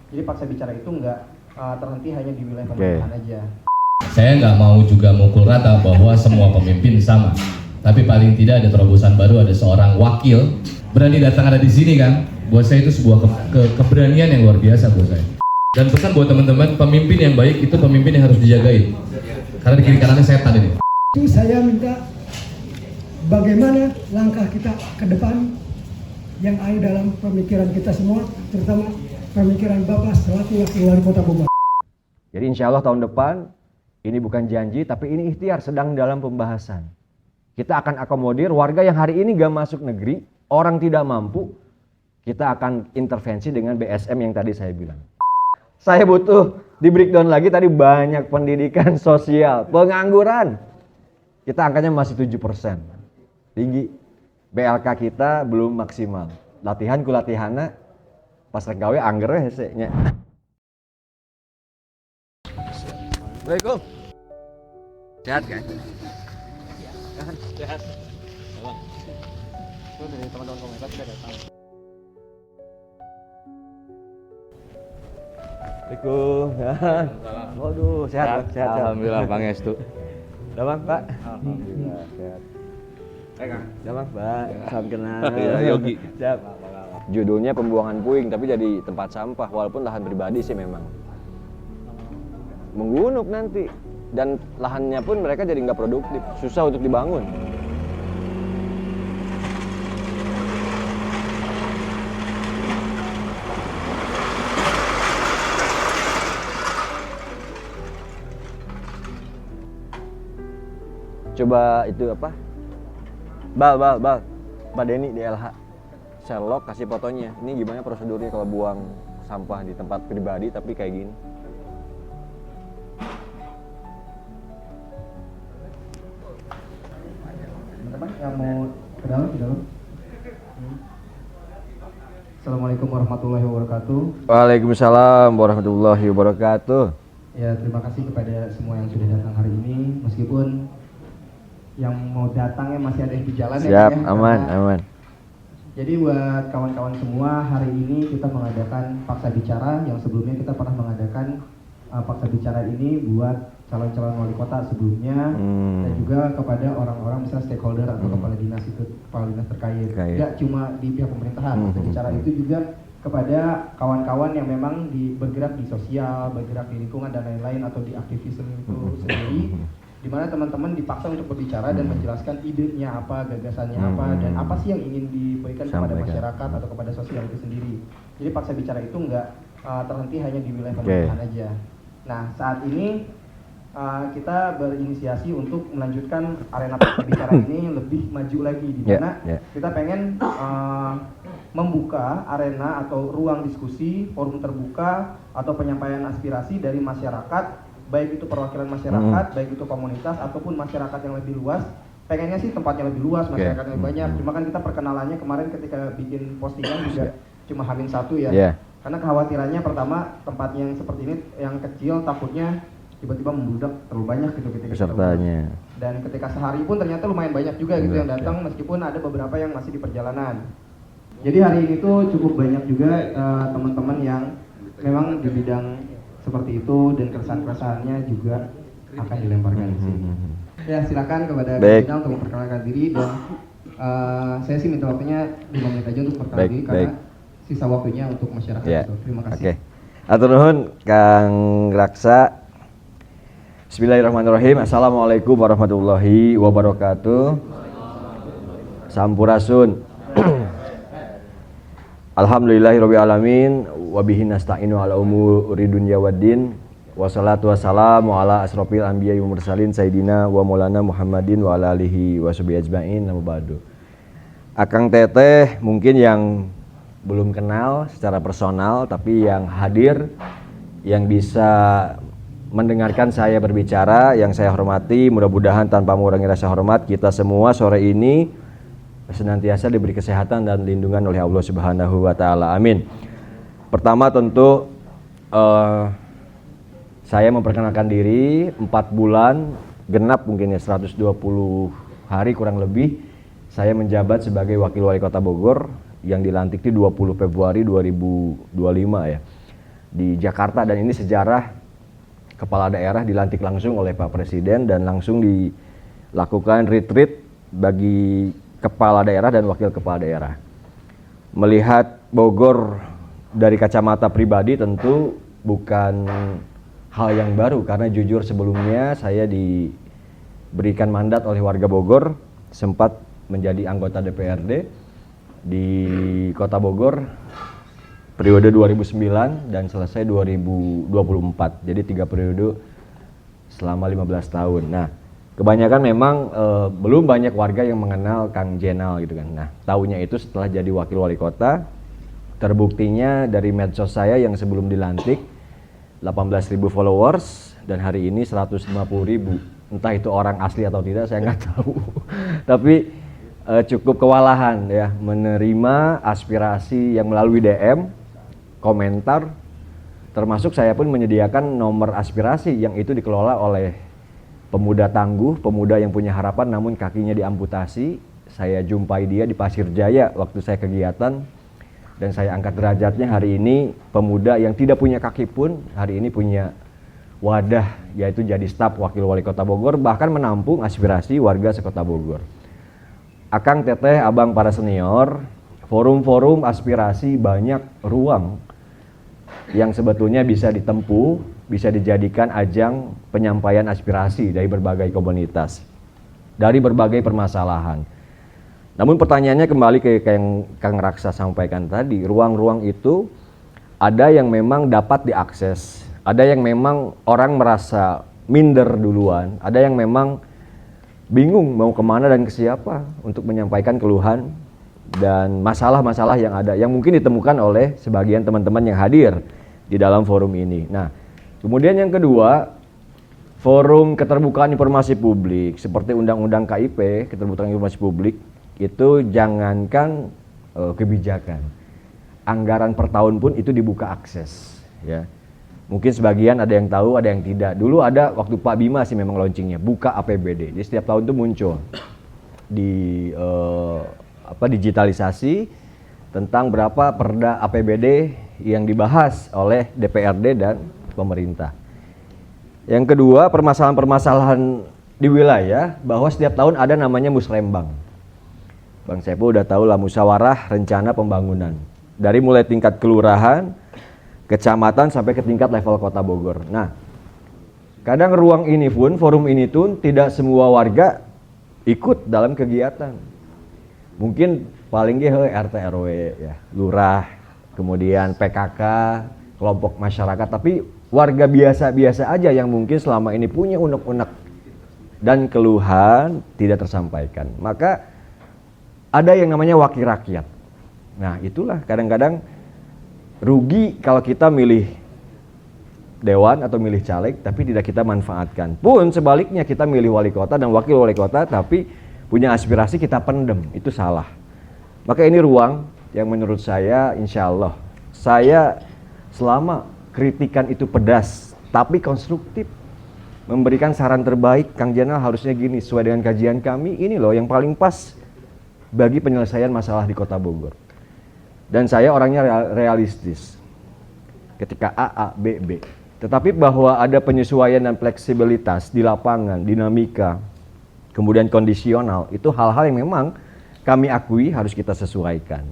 Jadi paksa bicara itu nggak terhenti hanya di wilayah pemerintahan aja. Saya nggak mau juga mukul rata bahwa semua pemimpin sama, tapi paling tidak ada terobosan baru, ada seorang wakil berani datang ada di sini kan. Buat saya itu sebuah keberanian yang luar biasa buat saya. Dan pesan buat teman-teman, pemimpin yang baik itu pemimpin yang harus dijagain. Karena di kiri kanannya setan ini. Itu saya minta bagaimana langkah kita ke depan yang ada dalam pemikiran kita semua, terutama pemikiran Bapak selaku Wakil Wali Kota Bogor. Jadi insya Allah tahun depan, ini bukan janji, tapi ini ikhtiar sedang dalam pembahasan. Kita akan akomodir warga yang hari ini gak masuk negeri, orang tidak mampu, kita akan intervensi dengan BSM yang tadi saya bilang. Saya butuh di breakdown lagi tadi banyak pendidikan sosial, pengangguran. Kita angkanya masih 7%. Tinggi. BLK kita belum maksimal. Latihan ku latihana pas rek gawe angger hese nya. Assalamualaikum. Sehat kan? Sehat. Itu dari teman-teman komunitas sudah datang. Assalamualaikum. Waduh, sehat. Alhamdulillah Bang Estu. Udah Bang, Pak? Alhamdulillah sehat. Udah Bang, Pak. Salam kenal. Ya, Yogi. Siap. Judulnya pembuangan puing, tapi jadi tempat sampah walaupun lahan pribadi sih memang. Menggunuk nanti. Dan lahannya pun mereka jadi nggak produktif, susah untuk dibangun. Coba itu apa? Bal. Pak Denny di LH. Sherlock kasih fotonya. Ini gimana prosedurnya kalau buang sampah di tempat pribadi tapi kayak gini. Teman-teman yang mau ke dalam, ke dalam. Assalamualaikum warahmatullahi wabarakatuh. Waalaikumsalam warahmatullahi wabarakatuh. Ya, terima kasih kepada semua yang sudah datang hari ini, meskipun yang mau datangnya masih ada yang di jalan. Siap, ya, aman. Jadi buat kawan-kawan semua, hari ini kita mengadakan paksa bicara yang sebelumnya kita pernah mengadakan paksa bicara ini buat calon-calon wali kota sebelumnya dan juga kepada orang-orang misalnya stakeholder atau kepala dinas terkait. Tidak cuma di pihak pemerintahan, paksa bicara itu juga kepada kawan-kawan yang memang bergerak di sosial, bergerak di lingkungan dan lain-lain atau di aktivisme itu sendiri, di mana teman-teman dipaksa untuk berbicara dan menjelaskan idenya apa, gagasannya apa, dan apa sih yang ingin diberikan kepada masyarakat atau kepada sosial itu sendiri. Jadi paksa bicara itu nggak terhenti hanya di wilayah pemerintahan aja. Nah, saat ini kita berinisiasi untuk melanjutkan arena paksa bicara ini lebih maju lagi, di mana kita pengen membuka arena atau ruang diskusi, forum terbuka atau penyampaian aspirasi dari masyarakat, baik itu perwakilan masyarakat, baik itu komunitas ataupun masyarakat yang lebih luas. Pengennya sih tempatnya lebih luas, masyarakat yang lebih banyak. Cuma kan kita perkenalannya kemarin ketika bikin postingan juga cuma H-1 ya. Karena kekhawatirannya pertama tempat yang seperti ini yang kecil takutnya tiba-tiba membludak terlalu banyak gitu pesertanya. Dan ketika sehari pun ternyata lumayan banyak juga gitu yang datang, meskipun ada beberapa yang masih di perjalanan. Jadi hari ini tuh cukup banyak juga teman-teman yang memang di bidang seperti itu dan keresahan-keresahannya juga akan dilemparkan di sini. Ya, silakan kepada Kak untuk memperkenalkan diri dan saya sih minta waktunya 5 menit aja untuk perkenalan diri karena sisa waktunya untuk masyarakat. Terima kasih. Atur nuhun Kang Raksa. Bismillahirrahmanirrahim. Assalamualaikum warahmatullahi wabarakatuh. Sampurasun. Alhamdulillahirabbil alamin wa bihi nasta'inu ala umuri dunya waddin. Wassalatu wassalamu ala asrofil anbiya'i wal mursalin sayyidina wa maulana Muhammadin wa ala alihi washabihi ajmain. Nama ba'du. Akang Teteh mungkin yang belum kenal secara personal, tapi yang hadir, yang bisa mendengarkan saya berbicara, yang saya hormati, mudah-mudahan tanpa mengurangi rasa hormat, kita semua sore ini senantiasa diberi kesehatan dan lindungan oleh Allah Subhanahu wa Ta'ala. Amin. Pertama tentu saya memperkenalkan diri, 4 bulan genap mungkin ya 120 hari kurang lebih saya menjabat sebagai Wakil Wali Kota Bogor yang dilantik di 20 Februari 2025 ya. di Jakarta, dan ini sejarah kepala daerah dilantik langsung oleh Pak Presiden dan langsung dilakukan retreat bagi kepala daerah dan wakil kepala daerah. Melihat Bogor dari kacamata pribadi tentu bukan hal yang baru, karena jujur sebelumnya saya diberikan mandat oleh warga Bogor, sempat menjadi anggota DPRD di Kota Bogor periode 2009 dan selesai 2024. Jadi 3 periode selama 15 tahun. Nah, kebanyakan memang belum banyak warga yang mengenal Kang Jenal gitu kan. Nah, tahunya itu setelah jadi wakil wali kota. Terbuktinya dari medsos saya yang sebelum dilantik 18.000 followers dan hari ini 150.000. Entah itu orang asli atau tidak saya nggak tahu. Tapi cukup kewalahan ya menerima aspirasi yang melalui DM, komentar, termasuk saya pun menyediakan nomor aspirasi yang itu dikelola oleh pemuda tangguh, pemuda yang punya harapan namun kakinya diamputasi. Saya jumpai dia di Pasir Jaya waktu saya kegiatan dan saya angkat derajatnya. Hari ini pemuda yang tidak punya kaki pun hari ini punya wadah, yaitu jadi staf wakil wali kota Bogor, bahkan menampung aspirasi warga sekota Bogor. Akang, teteh, abang, para senior, forum-forum aspirasi banyak ruang yang sebetulnya bisa ditempuh, bisa dijadikan ajang penyampaian aspirasi dari berbagai komunitas, dari berbagai permasalahan. Namun pertanyaannya kembali ke yang Kang Raksa sampaikan tadi, ruang-ruang itu ada yang memang dapat diakses, ada yang memang orang merasa minder duluan, ada yang memang bingung mau kemana dan ke siapa untuk menyampaikan keluhan dan masalah-masalah yang ada, yang mungkin ditemukan oleh sebagian teman-teman yang hadir di dalam forum ini. Nah, kemudian yang kedua, forum keterbukaan informasi publik seperti Undang-Undang KIP, keterbukaan informasi publik, itu jangankan kebijakan, anggaran per tahun pun itu dibuka akses ya. Mungkin sebagian ada yang tahu, ada yang tidak. Dulu ada waktu Pak Bima sih memang launchingnya, buka APBD. Jadi setiap tahun itu muncul di digitalisasi tentang berapa perda APBD yang dibahas oleh DPRD dan pemerintah. Yang kedua, permasalahan-permasalahan di wilayah, bahwa setiap tahun ada namanya musrembang. Bang Sepo udah tahu lah, musyawarah rencana pembangunan. Dari mulai tingkat kelurahan, kecamatan sampai ke tingkat level kota Bogor. Nah, kadang ruang ini pun, forum ini pun tidak semua warga ikut dalam kegiatan. Mungkin paling RT RW ya, lurah, kemudian PKK, kelompok masyarakat, tapi warga biasa-biasa aja yang mungkin selama ini punya unek-unek dan keluhan tidak tersampaikan. Maka ada yang namanya wakil rakyat. Nah, itulah kadang-kadang rugi kalau kita milih dewan atau milih caleg tapi tidak kita manfaatkan. Pun sebaliknya kita milih wali kota dan wakil wali kota tapi punya aspirasi kita pendem, itu salah. Maka ini ruang yang menurut saya, insya Allah, saya selama kritikan itu pedas tapi konstruktif, memberikan saran terbaik, Kang Jenal harusnya gini, sesuai dengan kajian kami, ini loh yang paling pas bagi penyelesaian masalah di kota Bogor. Dan saya orangnya realistis ketika A, B, B. Tetapi bahwa ada penyesuaian dan fleksibilitas di lapangan, dinamika, kemudian kondisional, itu hal-hal yang memang kami akui harus kita sesuaikan.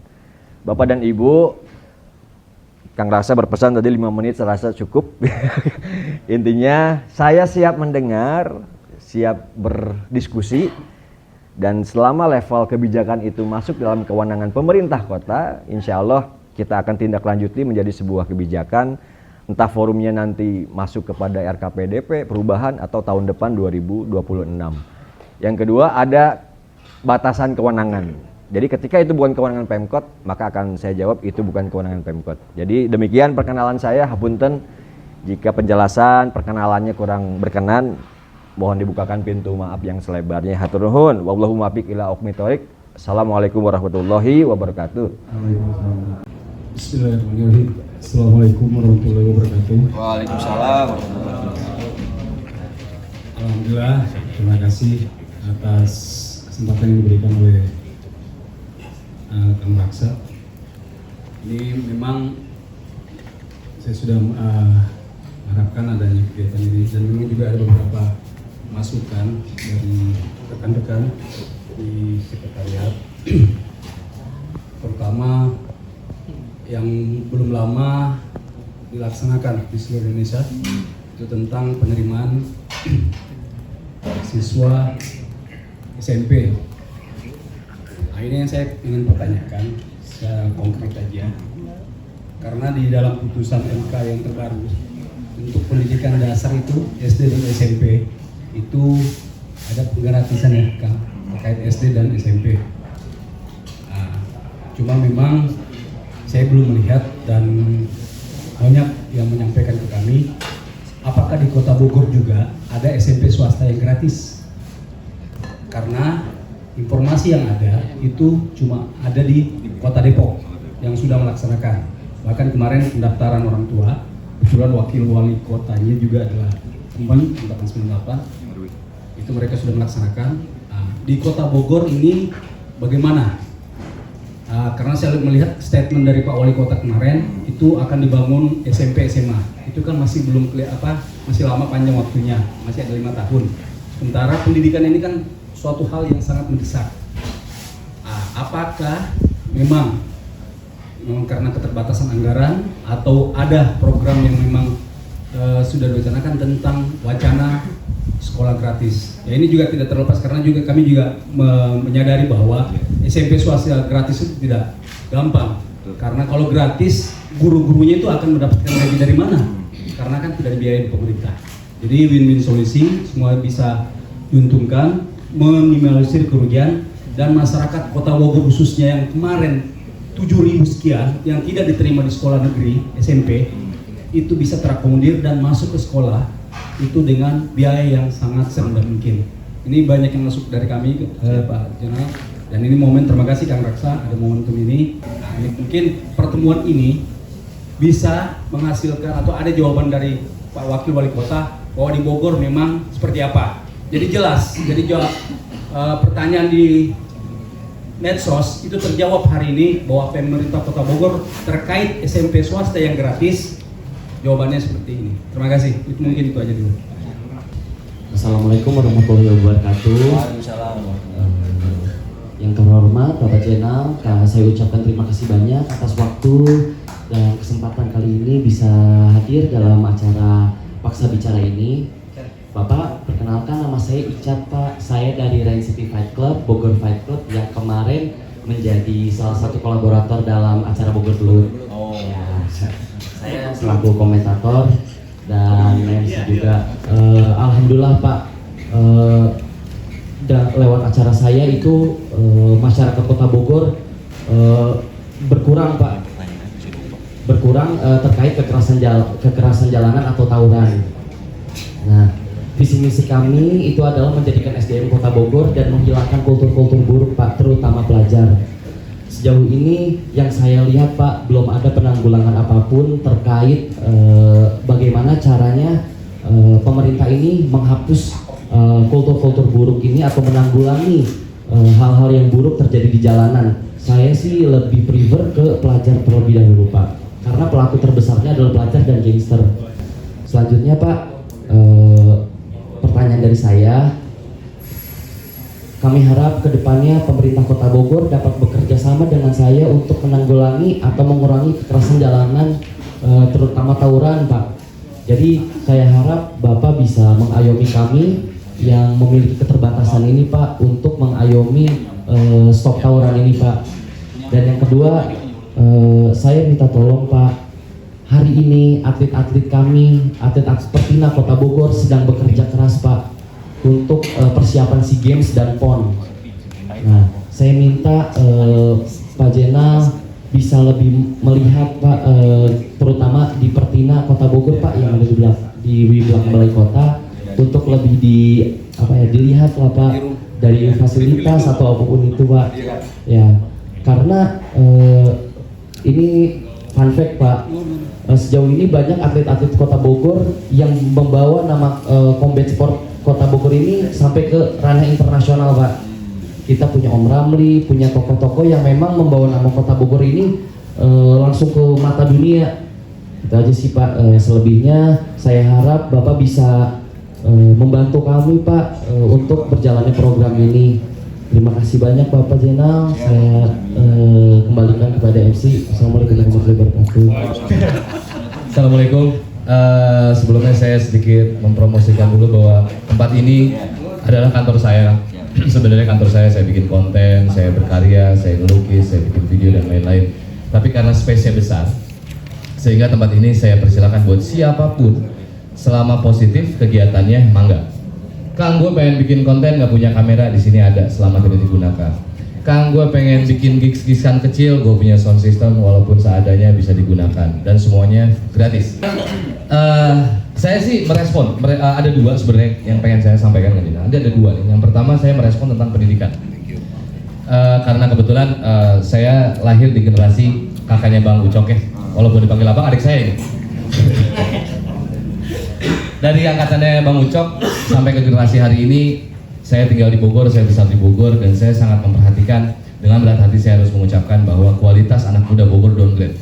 Bapak dan Ibu, Kang Raksa berpesan tadi 5 menit, saya rasa cukup. Intinya saya siap mendengar, siap berdiskusi, dan selama level kebijakan itu masuk dalam kewenangan pemerintah kota, insya Allah kita akan tindak lanjuti menjadi sebuah kebijakan, entah forumnya nanti masuk kepada RKPDP, perubahan, atau tahun depan 2026. Yang kedua, ada batasan kewenangan. Jadi ketika itu bukan kewenangan Pemkot, maka akan saya jawab itu bukan kewenangan Pemkot. Jadi demikian perkenalan saya, hapunten jika penjelasan perkenalannya kurang berkenan, mohon dibukakan pintu maaf yang selebarnya. Hatur nuhun. Wallahu muwaffiq ila aqwamit thoriq. Assalamualaikum warahmatullahi wabarakatuh. Bismillahirrahmanirrahim. Assalamualaikum warahmatullahi wabarakatuh. Waalaikumsalam. Alhamdulillah, terima kasih atas kesempatan yang diberikan oleh Kang Raksa. Ini memang saya sudah mengharapkan adanya kegiatan ini dan memang juga ada beberapa masukan dari rekan-rekan di sekretariat, terutama yang belum lama dilaksanakan di seluruh Indonesia, itu tentang penerimaan siswa SMP. Nah, ini yang saya ingin pertanyakan secara konkret aja, karena di dalam putusan MK yang terbaru untuk pendidikan dasar itu SD dan SMP itu ada penggratisan ya Kang, terkait SD dan SMP. Nah, cuma memang saya belum melihat dan banyak yang menyampaikan ke kami, apakah di Kota Bogor juga ada SMP swasta yang gratis? Karena informasi yang ada itu cuma ada di Kota Depok yang sudah melaksanakan. Bahkan kemarin pendaftaran orang tua, kebetulan wakil wali kotanya juga adalah teman 498, itu mereka sudah melaksanakan. Nah, di Kota Bogor ini bagaimana? Karena saya melihat statement dari Pak Wali Kota kemarin itu akan dibangun SMP SMA, itu kan masih belum masih lama panjang waktunya, masih ada 5 tahun. Sementara pendidikan ini kan suatu hal yang sangat mendesak. Apakah memang karena keterbatasan anggaran atau ada program yang memang sudah direncanakan tentang wacana sekolah gratis? Ya ini juga tidak terlepas karena juga kami juga menyadari bahwa SMP swasta gratis itu tidak gampang. Karena kalau gratis, guru-gurunya itu akan mendapatkan gaji dari mana? Karena kan tidak dibiayai pemerintah. Jadi win-win solusi, semua bisa diuntungkan, meminimalisir kerugian, dan masyarakat Kota Bogor khususnya yang kemarin 7.000 sekian yang tidak diterima di sekolah negeri SMP itu bisa terakomodir dan masuk ke sekolah itu dengan biaya yang sangat serendah mungkin. Ini banyak yang masuk dari kami Pak Jenderal, dan ini momen, terima kasih Kang Raksa ada momentum ini. Nah, ini mungkin pertemuan ini bisa menghasilkan atau ada jawaban dari Pak Wakil Wali Kota bahwa di Bogor memang seperti apa. Jadi jelas, pertanyaan di medsos itu terjawab hari ini bahwa pemerintah Kota Bogor terkait SMP swasta yang gratis, jawabannya seperti ini. Terima kasih. Mungkin itu aja dulu. Assalamualaikum warahmatullahi wabarakatuh. Waalaikumsalam. Yang terhormat Bapak Jenal, saya ucapkan terima kasih banyak atas waktu dan kesempatan kali ini bisa hadir dalam acara Paksa Bicara ini. Bapak, perkenalkan nama saya Icat Pak. Saya dari Rain City Fight Club, Bogor Fight Club yang kemarin menjadi salah satu kolaborator dalam acara Bogor Belut. Ya, saya selaku komentator dan MC juga. Alhamdulillah Pak, lewat acara saya itu masyarakat Kota Bogor berkurang Pak, terkait kekerasan jalanan atau tawuran. Nah, visi misi kami itu adalah menjadikan SDM Kota Bogor dan menghilangkan kultur-kultur buruk Pak, terutama pelajar. Sejauh ini yang saya lihat Pak, belum ada penanggulangan apapun terkait bagaimana caranya pemerintah ini menghapus kultur-kultur buruk ini atau menanggulangi hal-hal yang buruk terjadi di jalanan. Saya sih lebih prefer ke pelajar terlebih dahulu Pak, karena pelaku terbesarnya adalah pelajar dan gangster. Selanjutnya Pak, pertanyaan dari saya, kami harap kedepannya pemerintah Kota Bogor dapat bekerja sama dengan saya untuk menanggulangi atau mengurangi kekerasan jalanan, terutama tawuran Pak. Jadi saya harap Bapak bisa mengayomi kami yang memiliki keterbatasan ini Pak untuk mengayomi stop tawuran ini Pak. Dan yang kedua, saya minta tolong Pak, hari ini atlet-atlet kami, atlet-atlet Pertina Kota Bogor sedang bekerja keras Pak untuk persiapan SEA Games dan PON. Nah, saya minta Pak Jenal bisa lebih melihat Pak, terutama di Pertina Kota Bogor Pak yang ada di belakang balai kota, untuk lebih dilihat lah Pak dari fasilitas atau apapun itu Pak. Ya, karena ini fun fact Pak, sejauh ini banyak atlet-atlet Kota Bogor yang membawa nama Combat Sport Kota Bogor ini sampai ke ranah internasional Pak. Kita punya Om Ramli, punya tokoh-tokoh yang memang membawa nama Kota Bogor ini langsung ke mata dunia. Itu aja sih Pak. Selebihnya saya harap Bapak bisa membantu kami Pak untuk berjalannya program ini. Terima kasih banyak Bapak Jenal. Saya kembalikan kepada MC. Assalamualaikum warahmatullahi wabarakatuh. Assalamualaikum. Sebelumnya saya sedikit mempromosikan dulu bahwa tempat ini adalah kantor saya. Sebenarnya kantor saya bikin konten, saya berkarya, saya ngelukis, saya bikin video dan lain-lain. Tapi karena space-nya besar, sehingga tempat ini saya persilakan buat siapapun selama positif kegiatannya, mangga. Kang, gue pengen bikin konten nggak punya kamera, di sini ada selama tidak digunakan. Kang, gue pengen bikin gigs-gigsan kecil, gue punya sound system walaupun seadanya bisa digunakan dan semuanya gratis. Saya sih merespon, ada dua sebenarnya yang pengen saya sampaikan ke Dina. Ada dua nih. Yang pertama saya merespon tentang pendidikan. Karena kebetulan saya lahir di generasi kakaknya Bang Ucok ya, walaupun dipanggil abang, adik saya ini. Dari angkatannya Bang Ucok sampai ke generasi hari ini, saya tinggal di Bogor, saya besar di Bogor, dan saya sangat memperhatikan. Dengan berat hati saya harus mengucapkan bahwa kualitas anak muda Bogor downgrade,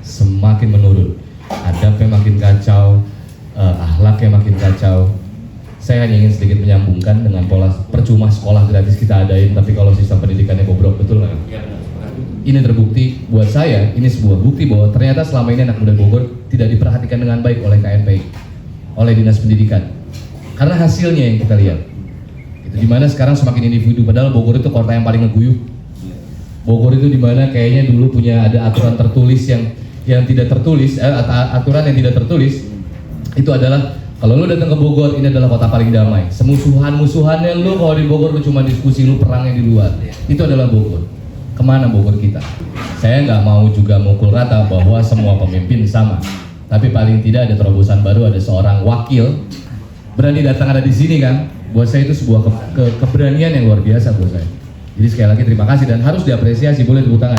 semakin menurun. Adabnya makin kacau, akhlaknya makin kacau. Saya hanya ingin sedikit menyambungkan dengan pola percuma sekolah gratis kita adain, tapi kalau sistem pendidikannya bobrok, betul nggak? Ini terbukti buat saya, ini sebuah bukti bahwa ternyata selama ini anak muda Bogor tidak diperhatikan dengan baik oleh KNPI, oleh Dinas Pendidikan. Karena hasilnya yang kita lihat, itu dimana sekarang semakin individu, padahal Bogor itu kota yang paling ngeguyup. Bogor itu dimana kayaknya dulu punya ada aturan tertulis yang tidak tertulis, aturan yang tidak tertulis itu adalah kalau lu datang ke Bogor, ini adalah kota paling damai. Semusuhan-musuhannya lu kalau di Bogor lu cuma diskusi, lu perangnya di luar. Itu adalah Bogor. Kemana Bogor kita? Saya nggak mau juga mukul rata bahwa semua pemimpin sama. Tapi paling tidak ada terobosan baru, ada seorang wakil berani datang ada di sini kan. Buat saya itu sebuah keberanian yang luar biasa buat saya. Jadi sekali lagi terima kasih dan harus diapresiasi, boleh tepuk tangan.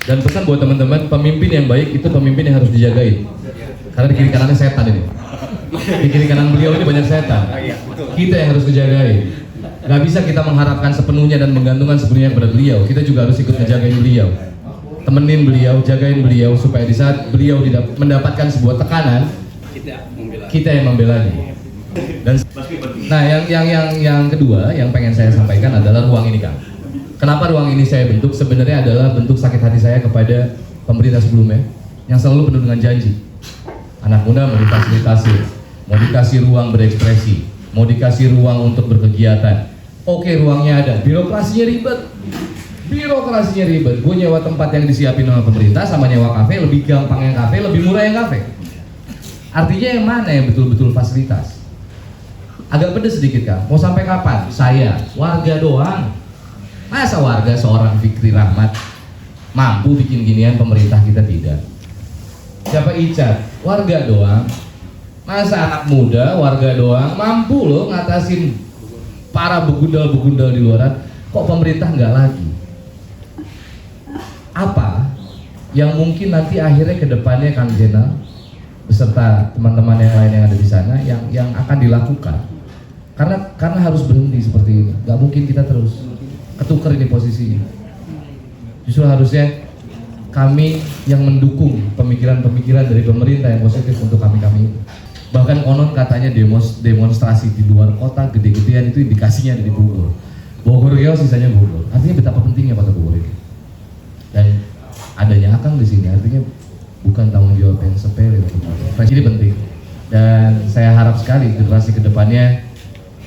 Dan pesan buat teman-teman, pemimpin yang baik itu pemimpin yang harus dijagain. Karena di kiri kanannya setan ini. Di kiri kanan beliau ini banyak setan. Kita yang harus dijagain. Gak bisa kita mengharapkan sepenuhnya dan menggantungkan sepenuhnya kepada beliau. Kita juga harus ikut ngejagain beliau. Temenin beliau, jagain beliau supaya di saat beliau tidak mendapatkan sebuah tekanan, kita yang membela dia. Dan nah, yang kedua yang pengen saya sampaikan adalah ruang ini, Kang. Kenapa ruang ini saya bentuk? Sebenarnya adalah bentuk sakit hati saya kepada pemerintah sebelumnya yang selalu penuh dengan janji. Anak muda mau difasilitasi, mau dikasih ruang berekspresi, mau dikasih ruang untuk berkegiatan. Oke, ruangnya ada, birokrasinya ribet. Gue nyewa tempat yang disiapin oleh pemerintah sama nyewa kafe, lebih gampang yang kafe, lebih murah yang kafe. Artinya yang mana yang betul-betul fasilitas? Agak pedes sedikit Kang, mau sampai kapan? Saya, warga doang. Masa warga seorang Fikri Rahmat mampu bikin ginian, pemerintah kita tidak? Siapa Icat? Warga doang. Masa anak muda, warga doang mampu loh ngatasin para begundal-begundal di luaran? Kok pemerintah nggak lagi? Apa yang mungkin nanti akhirnya ke depannya Kang Jenal beserta teman-teman yang lain yang ada di sana yang akan dilakukan? Karena harus berhenti seperti ini. Nggak mungkin kita terus ketukar ini posisinya. Justru harusnya kami yang mendukung pemikiran-pemikiran dari pemerintah yang positif untuk kami ini. Bahkan konon katanya demonstrasi di luar kota gede-gedean itu indikasinya ada di Bogor. Bogor ya sisanya Bogor. Artinya betapa pentingnya kota Bogor ini. Dan adanya Akang di sini artinya bukan tanggung jawab yang sepele untuk Bogor. Ini penting. Dan saya harap sekali generasi kedepannya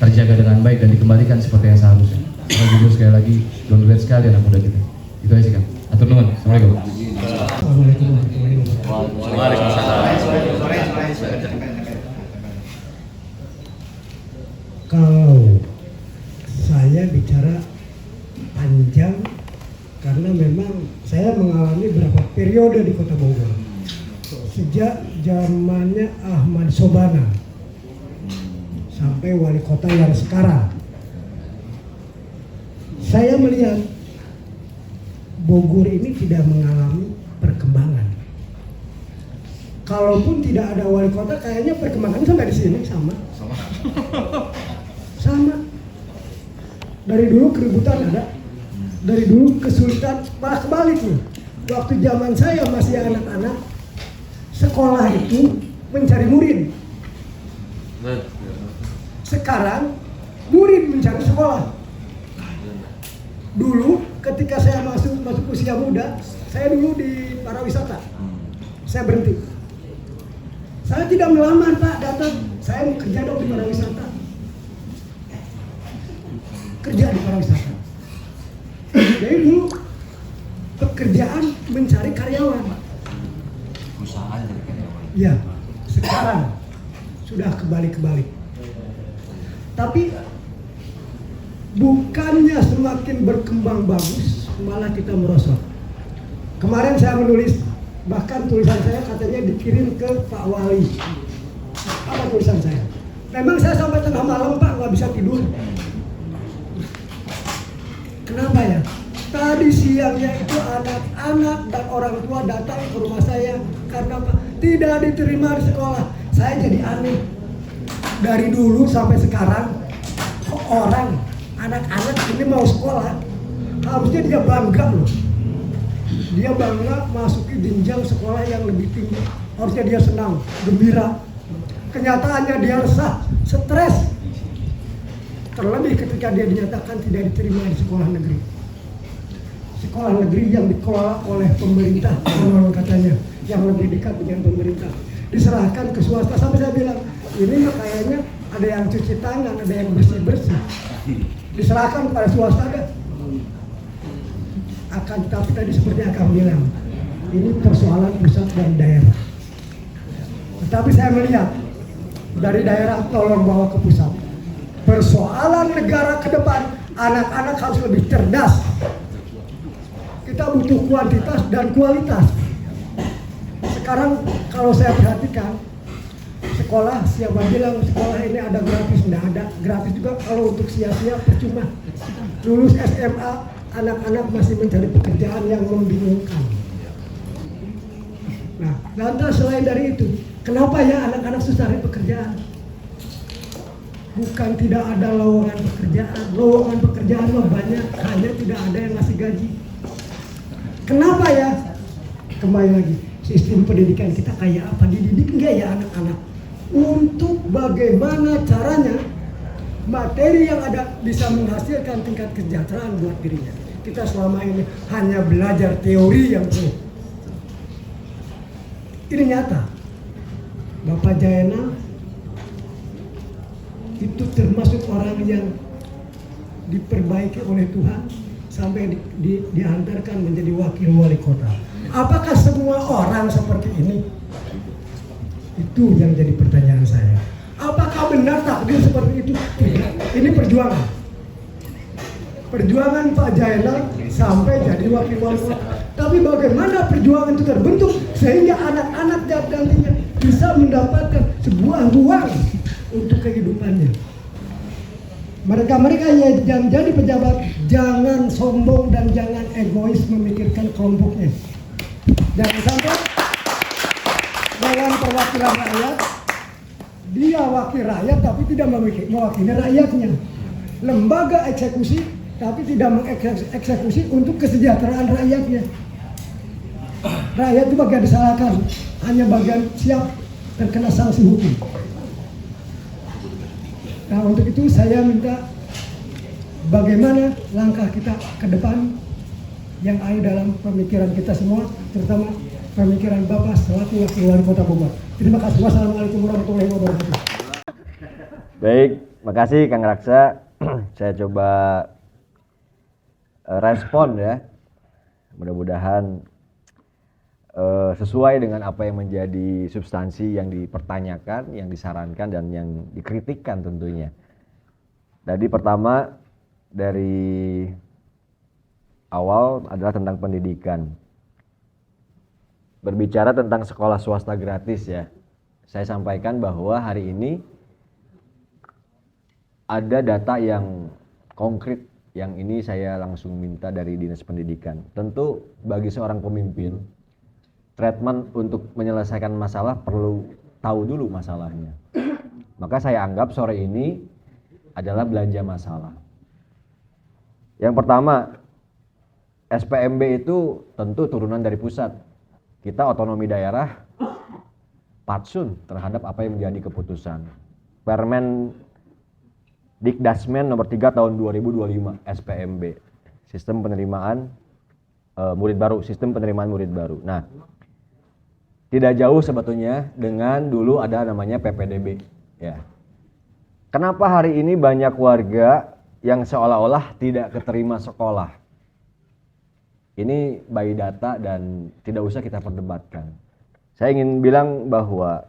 terjaga dengan baik dan dikembalikan seperti yang seharusnya. Saya jujur sekali lagi, downgrade sekali anak muda kita. Itu aja sih Kang. Atur nuhun. Assalamualaikum. Assalamualaikum warahmatullahi wabarakatuh. Kalau saya bicara panjang karena memang saya mengalami beberapa periode di Kota Bogor. Sejak zamannya Ahmad Sobana sampai wali kota yang sekarang. Saya melihat Bogor ini tidak mengalami perkembangan. Kalaupun tidak ada wali kota, kayaknya perkembangan sampai di sini sama. Dari dulu keributan ada, dari dulu kesulitan, malah kebalik nih. waktu zaman saya masih anak-anak, sekolah itu mencari murid. Sekarang murid mencari sekolah. Dulu ketika saya masuk usia muda, saya dulu di pariwisata. Saya berhenti. Saya tidak melamar, Pak, datang. Saya mau kerja dong di pariwisata. Kerja di pariwisata. Jadi dulu pekerjaan mencari karyawan. Perusahaan jadi karyawan. Ya, sekarang sudah kebalik-kebalik. Tapi bukannya semakin berkembang bagus, malah kita merosot. Kemarin saya menulis, bahkan tulisan saya katanya dikirim ke Pak Wali. Apa tulisan saya? Memang saya sampai tengah malam, Pak, nggak bisa tidur. Kenapa ya? Tadi siangnya itu anak-anak dan orang tua datang ke rumah saya karena Pak tidak diterima di sekolah. Saya jadi aneh. Dari dulu sampai sekarang, orang anak-anak ini mau sekolah, harusnya dia bangga loh. Dia bangga masuki jenjang sekolah yang lebih tinggi. Harusnya dia senang, gembira. Kenyataannya dia resah, stres. Terlebih ketika dia dinyatakan tidak diterima di sekolah negeri. Sekolah negeri yang dikelola oleh pemerintah, konon katanya, yang lebih dekat dengan pemerintah. Diserahkan ke swasta, sampai saya bilang, ini mah kayaknya ada yang cuci tangan, ada yang bersih-bersih. Diserahkan pada swasta deh. Akan tetapi tadi seperti akan bilang, ini persoalan pusat dan daerah. Tetapi saya melihat dari daerah tolong bawa ke pusat. Persoalan negara ke depan, anak-anak harus lebih cerdas. Kita butuh kuantitas dan kualitas. Sekarang kalau saya perhatikan, sekolah, siapa bilang sekolah ini ada gratis? Tidak ada. Gratis juga kalau untuk sia-sia percuma. Lulus SMA, anak-anak masih mencari pekerjaan yang membingungkan. Nah, lantas selain dari itu, kenapa ya anak-anak susah cari pekerjaan? Bukan tidak ada lowongan pekerjaan mah banyak, hanya tidak ada yang ngasih gaji. Kenapa ya? Kembali lagi, sistem pendidikan kita kayak apa? Dididik enggak ya anak-anak? Untuk bagaimana caranya materi yang ada bisa menghasilkan tingkat kesejahteraan buat dirinya. Kita selama ini hanya belajar teori yang penuh. Ini nyata. Bapak Jaena itu termasuk orang yang diperbaiki oleh Tuhan sampai diantarkan menjadi wakil wali kota. Apakah semua orang seperti ini? Itu yang jadi pertanyaan saya. Apakah benar takdir seperti itu? Tidak. Ini perjuangan. Perjuangan Pak Jaena sampai jadi wakil wali kota. Tapi bagaimana perjuangan itu terbentuk sehingga anak-anak nantinya bisa mendapatkan sebuah ruang untuk kehidupannya. Mereka-mereka yang jadi pejabat jangan sombong dan jangan egois memikirkan kelompoknya. Jangan sampai dalam perwakilan rakyat dia wakil rakyat tapi tidak mewakili rakyatnya. Lembaga eksekusi tapi tidak mengeksekusi untuk kesejahteraan rakyatnya. Rakyat itu bagian disalahkan, hanya bagian siap terkena sanksi hukum. Nah, untuk itu saya minta bagaimana langkah kita ke depan yang ada dalam pemikiran kita semua, terutama pemikiran Bapak selaku wakil wali kota Bogor. Terima kasih. Wassalamualaikum warahmatullahi wabarakatuh. Baik, makasih Kang Raksa. Saya coba respon ya. Mudah-mudahan sesuai dengan apa yang menjadi substansi yang dipertanyakan, yang disarankan, dan yang dikritikkan tentunya. Jadi pertama dari awal adalah tentang pendidikan. Berbicara tentang sekolah swasta gratis ya, saya sampaikan bahwa hari ini ada data yang konkret yang ini saya langsung minta dari Dinas Pendidikan. Tentu bagi seorang pemimpin, treatment untuk menyelesaikan masalah perlu tahu dulu masalahnya. Maka saya anggap sore ini adalah belanja masalah. Yang pertama, SPMB itu tentu turunan dari pusat. Kita otonomi daerah patsun terhadap apa yang menjadi keputusan. Permen Dikdasmen nomor 3 tahun 2025 SPMB. Sistem penerimaan murid baru, sistem penerimaan murid baru. Nah, tidak jauh sebetulnya dengan dulu ada namanya PPDB, ya. Kenapa hari ini banyak warga yang seolah-olah tidak keterima sekolah? Ini by data dan tidak usah kita perdebatkan. Saya ingin bilang bahwa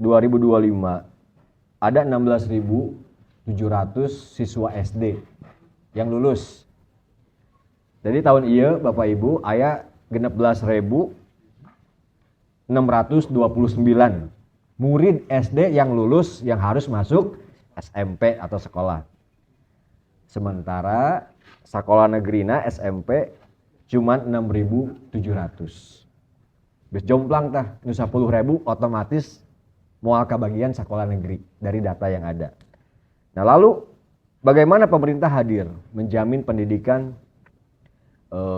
2025 ada 16.700 siswa SD yang lulus. Jadi tahun iya Bapak Ibu aya 16.629 murid SD yang lulus yang harus masuk SMP atau sekolah. Sementara sekolah negerina SMP cuman 6.700. Bis jomplang tah nu 10.000 otomatis moal kebagian sekolah negeri dari data yang ada. Nah, lalu bagaimana pemerintah hadir menjamin pendidikan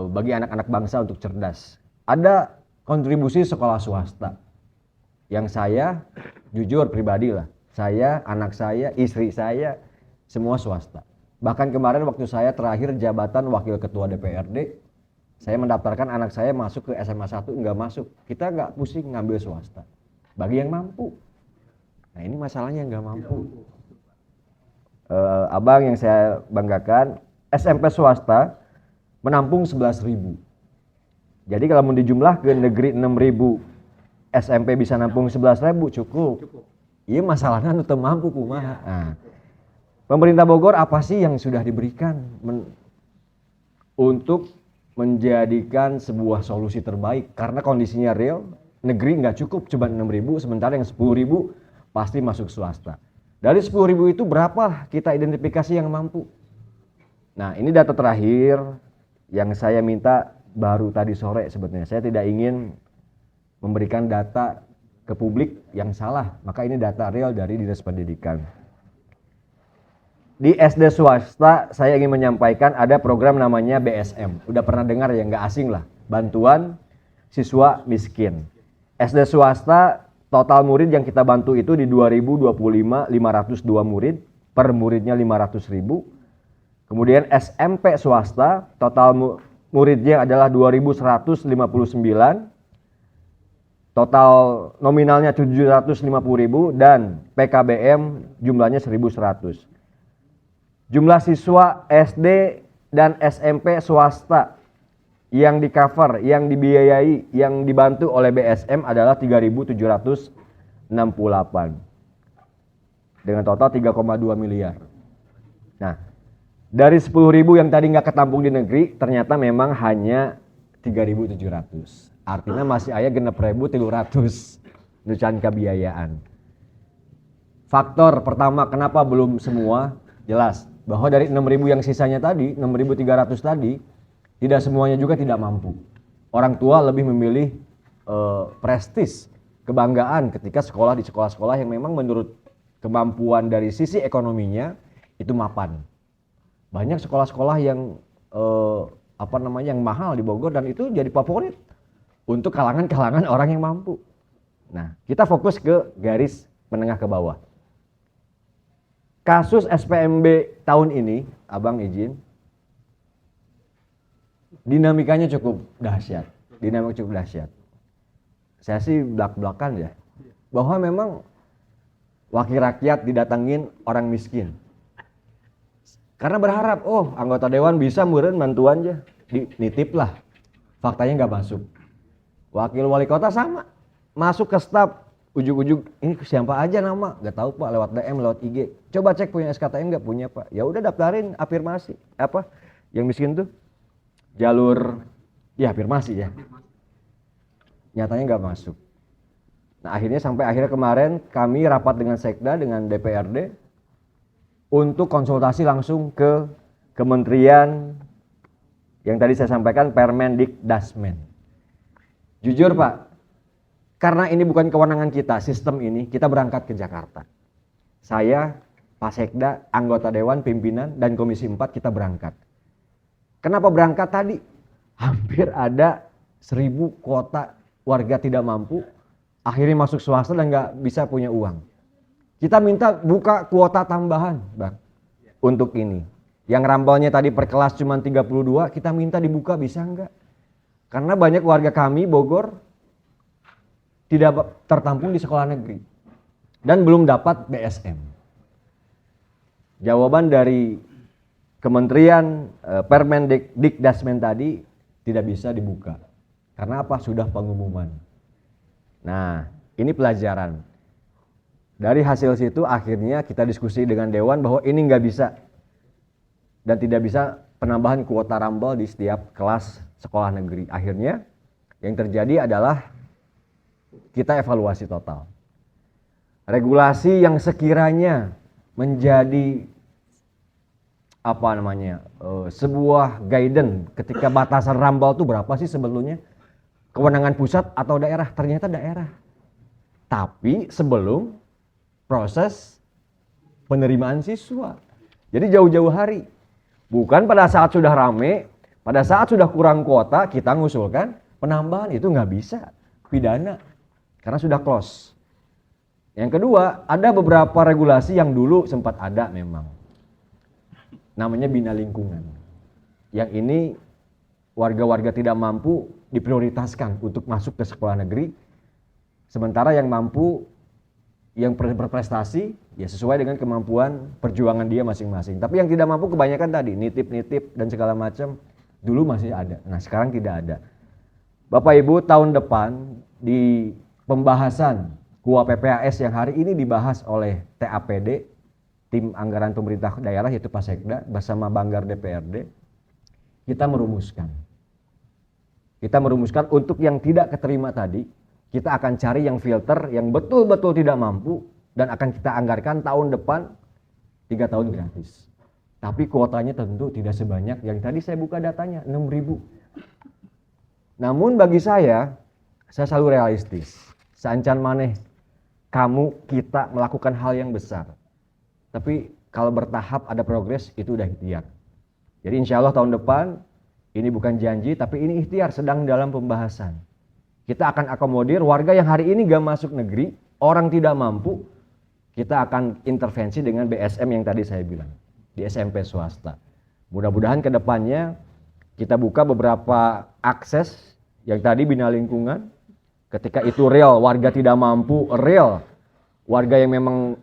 bagi anak-anak bangsa untuk cerdas? Ada kontribusi sekolah swasta yang saya jujur pribadi lah, saya, anak saya, istri saya semua swasta. Bahkan kemarin waktu saya terakhir jabatan wakil ketua DPRD, saya mendaftarkan anak saya masuk ke SMA 1 enggak masuk. Kita enggak pusing ngambil swasta bagi yang mampu. Nah, ini masalahnya enggak mampu. Abang yang saya banggakan, SMP swasta menampung 11.000. Jadi kalau mau dijumlah ke negeri 6.000 SMP bisa nampung 11.000 cukup. Iya masalahnya untuk mampu kumaha. Nah, pemerintah Bogor apa sih yang sudah diberikan untuk menjadikan sebuah solusi terbaik? Karena kondisinya real, negeri nggak cukup cuma 6.000, sementara yang 10.000 pasti masuk swasta. Dari 10.000 itu berapa kita identifikasi yang mampu? Nah, ini data terakhir yang saya minta baru tadi sore sebetulnya. Saya tidak ingin memberikan data ke publik yang salah, maka ini data real dari Dinas Pendidikan. Di SD swasta saya ingin menyampaikan ada program namanya BSM. Udah pernah dengar ya, nggak asing lah. Bantuan Siswa Miskin. SD swasta total murid yang kita bantu itu di 2025 502 murid, per muridnya 500.000. Kemudian SMP swasta total muridnya adalah 2.159. Total nominalnya 750.000 dan PKBM jumlahnya 1.100. Jumlah siswa SD dan SMP swasta yang di cover, yang dibiayai, yang dibantu oleh BSM adalah 3.768 dengan total 3,2 miliar. Nah, dari 10.000 yang tadi nggak ketampung di negeri, ternyata memang hanya 3.700. Artinya masih aya 6.300 nucan kebiayaan. Faktor pertama kenapa belum semua jelas bahwa dari 6.000 yang sisanya tadi, 6.300 tadi, tidak semuanya juga tidak mampu. Orang tua lebih memilih prestis, kebanggaan ketika sekolah di sekolah-sekolah yang memang menurut kemampuan dari sisi ekonominya itu mapan. Banyak sekolah-sekolah yang yang mahal di Bogor dan itu jadi favorit untuk kalangan-kalangan orang yang mampu. Nah, kita fokus ke garis menengah ke bawah. Kasus SPMB tahun ini, Abang izin, dinamikanya cukup dahsyat. Saya sih belak-belakan ya, bahwa memang wakil rakyat didatangin orang miskin. Karena berharap, oh anggota dewan bisa meureun bantuan aja, nitip lah. Faktanya nggak masuk. Wakil wali kota sama, masuk ke staf, ujug-ujug ini siapa aja nama, nggak tahu Pak, lewat DM, lewat IG. Coba cek punya SKTM nggak punya Pak. Ya udah daftarin afirmasi. Apa? Yang miskin tuh jalur ya afirmasi ya. Nyatanya nggak masuk. Nah akhirnya sampai akhirnya kemarin kami rapat dengan Sekda, dengan DPRD untuk konsultasi langsung ke kementerian yang tadi saya sampaikan, Permendikdasmen. Jujur Pak, karena ini bukan kewenangan kita, sistem ini, kita berangkat ke Jakarta. Saya, Pak Sekda, anggota Dewan, pimpinan, dan Komisi 4 kita berangkat. Kenapa berangkat tadi? hampir ada 1.000 kuota warga tidak mampu akhirnya masuk swasta dan nggak bisa punya uang. Kita minta buka kuota tambahan, Bang, untuk ini. Yang rambelnya tadi per kelas cuma 32, kita minta dibuka, bisa nggak? Karena banyak warga kami Bogor tidak tertampung di sekolah negeri dan belum dapat BSM. Jawaban dari Kementerian Permendikdasmen tadi tidak bisa dibuka. Karena apa? Sudah pengumuman. Nah, ini pelajaran. Dari hasil situ akhirnya kita diskusi dengan Dewan bahwa ini nggak bisa. Dan tidak bisa penambahan kuota rambel di setiap kelas sekolah negeri. Akhirnya yang terjadi adalah kita evaluasi total. Regulasi yang sekiranya menjadi sebuah guidance ketika batasan rambel itu berapa sih sebetulnya? Kewenangan pusat atau daerah? Ternyata daerah. Tapi sebelum proses penerimaan siswa. Jadi jauh-jauh hari. Bukan pada saat sudah rame, pada saat sudah kurang kuota kita ngusulkan penambahan, itu nggak bisa. Pidana. Karena sudah close. Yang kedua, ada beberapa regulasi yang dulu sempat ada memang. Namanya bina lingkungan. Yang ini warga-warga tidak mampu diprioritaskan untuk masuk ke sekolah negeri. Sementara yang mampu, yang berprestasi, ya sesuai dengan kemampuan perjuangan dia masing-masing. Tapi yang tidak mampu kebanyakan tadi, nitip-nitip dan segala macam, dulu masih ada. Nah sekarang tidak ada. Bapak Ibu, tahun depan di pembahasan KUA PPAS yang hari ini dibahas oleh TAPD, Tim Anggaran Pemerintah Daerah, yaitu Pak Sekda, bersama Banggar DPRD, kita merumuskan untuk yang tidak keterima tadi, kita akan cari yang filter yang betul-betul tidak mampu dan akan kita anggarkan tahun depan 3 tahun gratis. Tapi kuotanya tentu tidak sebanyak yang tadi saya buka datanya, 6.000. Namun bagi saya selalu realistis. Seancan maneh kita melakukan hal yang besar. Tapi kalau bertahap ada progres, itu udah ikhtiar. Jadi insya Allah tahun depan, ini bukan janji, tapi ini ikhtiar, sedang dalam pembahasan. Kita akan akomodir warga yang hari ini gak masuk negeri, orang tidak mampu, kita akan intervensi dengan BSM yang tadi saya bilang, di SMP swasta. Mudah-mudahan ke depannya kita buka beberapa akses yang tadi bina lingkungan, ketika itu real, warga tidak mampu, real, warga yang memang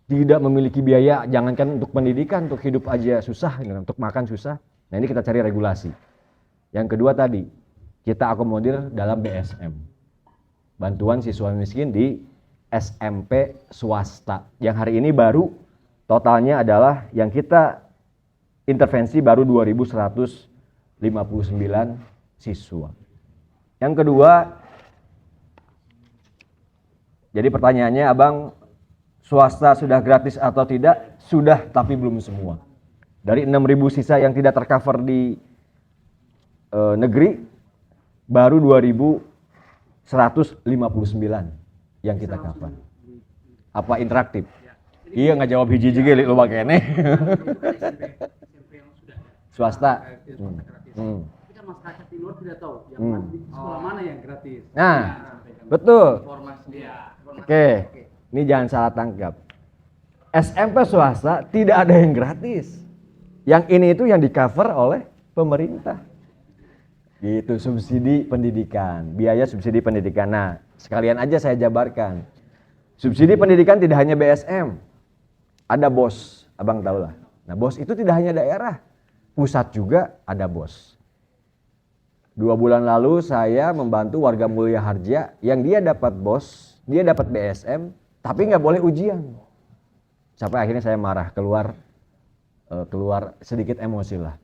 tidak memiliki biaya, jangankan untuk pendidikan, untuk hidup aja susah, untuk makan susah. Nah ini kita cari regulasi. Yang kedua tadi, kita akomodir dalam BSM. Bantuan siswa miskin di SMP swasta. Yang hari ini baru totalnya adalah yang kita intervensi baru 2.159 siswa. Yang kedua, jadi pertanyaannya Abang, swasta sudah gratis atau tidak? Sudah, tapi belum semua. Dari 6.000 sisa yang tidak tercover di negeri, baru 2.159 yang kita cover. Apa interaktif? Iya nggak jawab hiji juga lo bakene. Swasta. Tapi kan masyarakat di luar tidak tahu yang di sekolah mana yang gratis. Nah, betul. Informasi. Oke. Ini jangan salah tangkap. SMP swasta tidak ada yang gratis. Yang ini itu yang di-cover oleh pemerintah. Gitu, subsidi pendidikan, biaya subsidi pendidikan. Nah, sekalian aja saya jabarkan. Subsidi pendidikan tidak hanya BSM. Ada BOS, Abang tahu lah. Nah, BOS itu tidak hanya daerah. Pusat juga ada BOS. 2 bulan lalu saya membantu warga Mulia Harja yang dia dapat BOS, dia dapat BSM, tapi nggak boleh ujian. Sampai akhirnya saya marah, keluar sedikit emosi lah.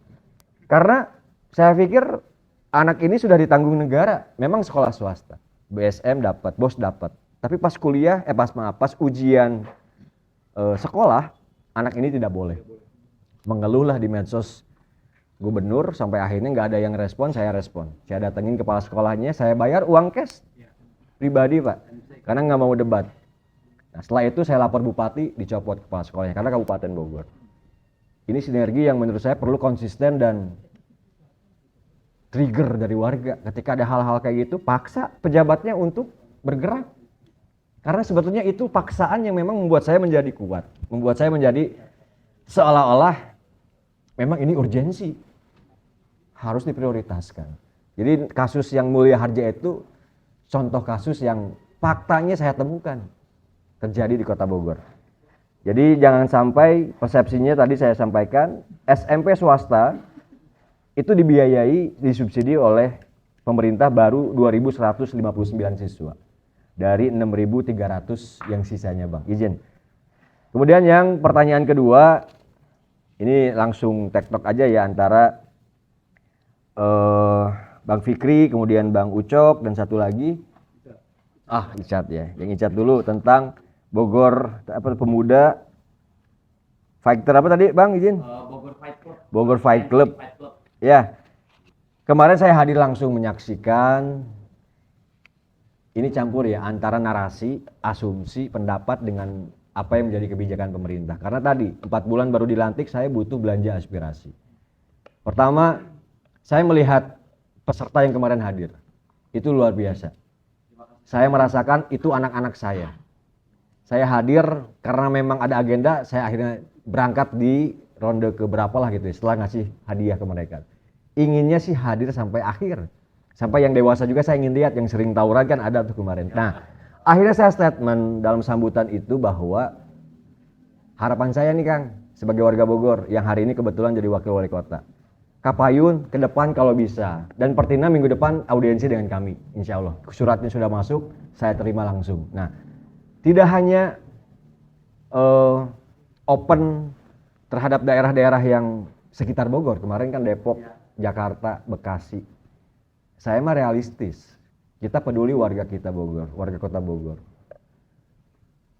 Karena saya pikir anak ini sudah ditanggung negara, memang sekolah swasta. BSM dapat, BOS dapat. Tapi pas kuliah, pas ujian sekolah, anak ini tidak boleh. Mengeluhlah di medsos gubernur, sampai akhirnya nggak ada yang respon, saya respon. Saya datengin kepala sekolahnya, saya bayar uang cash pribadi Pak, karena nggak mau debat. Nah setelah itu saya lapor bupati, dicopot kepala sekolahnya karena Kabupaten Bogor. Ini sinergi yang menurut saya perlu konsisten dan trigger dari warga. Ketika ada hal-hal kayak gitu, paksa pejabatnya untuk bergerak. Karena sebetulnya itu paksaan yang memang membuat saya menjadi kuat. Membuat saya menjadi seolah-olah memang ini urgensi. Harus diprioritaskan. Jadi kasus yang Mulia Harja itu contoh kasus yang faktanya saya temukan terjadi di Kota Bogor. Jadi jangan sampai persepsinya tadi saya sampaikan, SMP swasta itu dibiayai, disubsidi oleh pemerintah baru 2.159 siswa. Dari 6.300 yang sisanya Bang, izin. Kemudian yang pertanyaan kedua, ini langsung tektok aja ya antara Bang Fikri, kemudian Bang Ucok, dan satu lagi Icat ya. Yang Icat dulu tentang Bogor pemuda fighter apa tadi Bang, izin? Bogor Fight Club. Ya. Kemarin saya hadir langsung menyaksikan. Ini campur ya antara narasi, asumsi, pendapat dengan apa yang menjadi kebijakan pemerintah. Karena tadi 4 bulan baru dilantik, saya butuh belanja aspirasi. Pertama, saya melihat peserta yang kemarin hadir. Itu luar biasa. Saya merasakan itu anak-anak saya. Saya hadir karena memang ada agenda, saya akhirnya berangkat di ronde keberapa lah gitu ya, setelah ngasih hadiah ke mereka. Inginnya sih hadir sampai akhir. Sampai yang dewasa juga saya ingin lihat, yang sering tawuran kan ada tuh kemarin. Nah, akhirnya saya statement dalam sambutan itu bahwa harapan saya nih Kang, sebagai warga Bogor yang hari ini kebetulan jadi wakil wali kota. Kapayun ke depan kalau bisa, dan Pertina minggu depan audiensi dengan kami, insya Allah. Suratnya sudah masuk, saya terima langsung. Nah, tidak hanya open terhadap daerah-daerah yang sekitar Bogor, kemarin kan Depok, Jakarta, Bekasi. Saya mah realistis. Kita peduli warga kita Bogor, warga kota Bogor.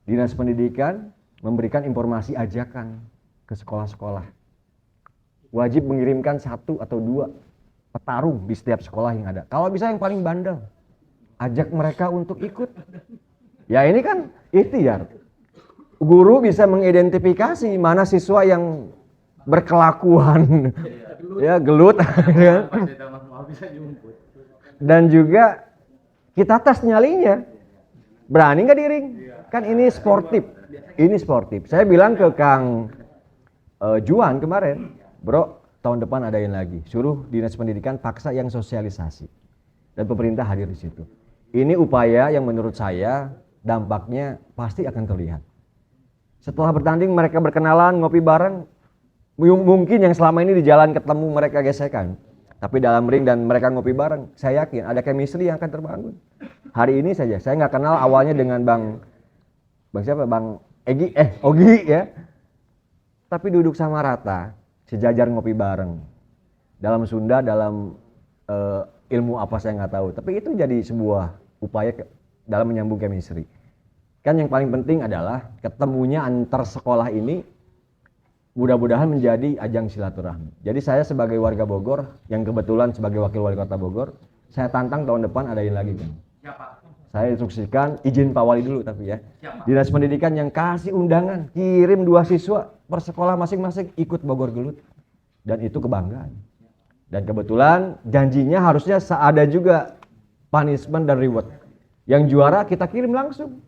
Dinas Pendidikan memberikan informasi ajakan ke sekolah-sekolah. Wajib mengirimkan 1 atau 2 petarung di setiap sekolah yang ada. Kalau bisa yang paling bandel, ajak mereka untuk ikut. Ya ini kan ikhtiar. Guru bisa mengidentifikasi mana siswa yang berkelakuan, ya gelut. Dan juga kita tes nyalinya, berani nggak diring? Kan ini sportif, Saya bilang ke Kang Juan kemarin, bro, tahun depan adain lagi. Suruh Dinas Pendidikan paksa yang sosialisasi, dan pemerintah hadir di situ. Ini upaya yang menurut saya dampaknya pasti akan terlihat. Setelah bertanding mereka berkenalan, ngopi bareng, mungkin yang selama ini di jalan ketemu mereka gesekan. Tapi dalam ring dan mereka ngopi bareng, saya yakin ada chemistry yang akan terbangun. Hari ini saja, saya nggak kenal awalnya dengan Bang siapa? Bang Ogi ya. Tapi duduk sama rata, sejajar ngopi bareng. Dalam Sunda, dalam ilmu apa saya nggak tahu. Tapi itu jadi sebuah upaya dalam menyambung chemistry. Kan yang paling penting adalah ketemunya antar sekolah ini mudah-mudahan menjadi ajang silaturahmi. Jadi saya sebagai warga Bogor yang kebetulan sebagai wakil wali kota Bogor, saya tantang tahun depan adain lagi kan. Saya instruksikan izin Pak Wali dulu tapi ya. Dinas Pendidikan yang kasih undangan, kirim 2 siswa per sekolah masing-masing ikut Bogor Gelut. Dan itu kebanggaan. Dan kebetulan janjinya harusnya ada juga punishment dan reward. Yang juara kita kirim langsung.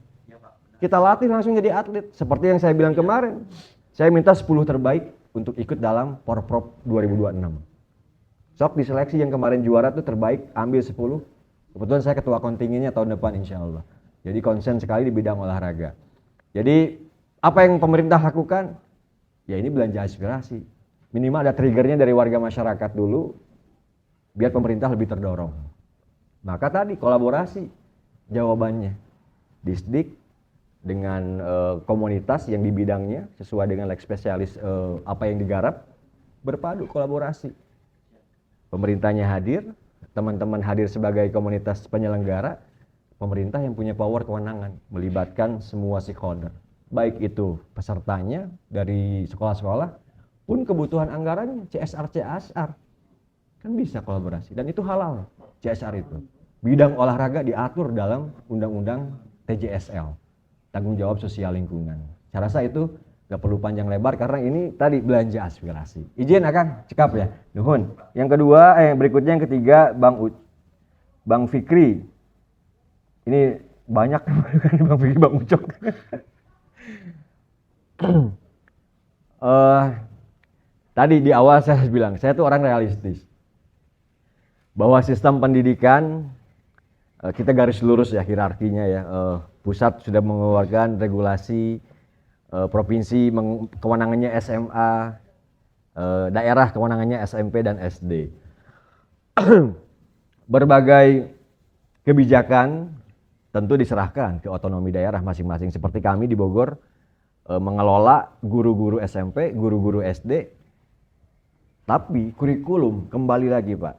Kita latih langsung jadi atlet. Seperti yang saya bilang kemarin. Saya minta 10 terbaik untuk ikut dalam Porprov 2026. Sok diseleksi yang kemarin juara tuh terbaik, ambil 10. Kebetulan saya ketua kontingennya tahun depan insya Allah. Jadi konsen sekali di bidang olahraga. Jadi apa yang pemerintah lakukan? Ya ini belanja aspirasi. Minimal ada triggernya dari warga masyarakat dulu, biar pemerintah lebih terdorong. Maka tadi kolaborasi jawabannya. Disdik dengan komunitas yang di bidangnya sesuai dengan leg spesialis apa yang digarap, berpadu kolaborasi. Pemerintahnya hadir, teman-teman hadir sebagai komunitas penyelenggara, pemerintah yang punya power kewenangan melibatkan semua stakeholder, baik itu pesertanya dari sekolah-sekolah pun kebutuhan anggarannya, CSR kan bisa kolaborasi dan itu halal. CSR itu bidang olahraga diatur dalam undang-undang TJSL, tanggung jawab sosial lingkungan. Saya rasa itu Gak perlu panjang lebar karena ini tadi belanja aspirasi. Izin Akang, cekap ya. Nuhun. Yang kedua, berikutnya yang ketiga Bang Fikri. Ini banyak Bang Fikri, Bang Ucok. Tadi di awal saya bilang, saya tuh orang realistis. Bahwa sistem pendidikan kita garis lurus ya hierarkinya ya. Pusat sudah mengeluarkan regulasi, provinsi kewenangannya SMA, daerah kewenangannya SMP dan SD. Berbagai kebijakan tentu diserahkan ke otonomi daerah masing-masing. Seperti kami di Bogor mengelola guru-guru SMP, guru-guru SD. Tapi kurikulum kembali lagi Pak,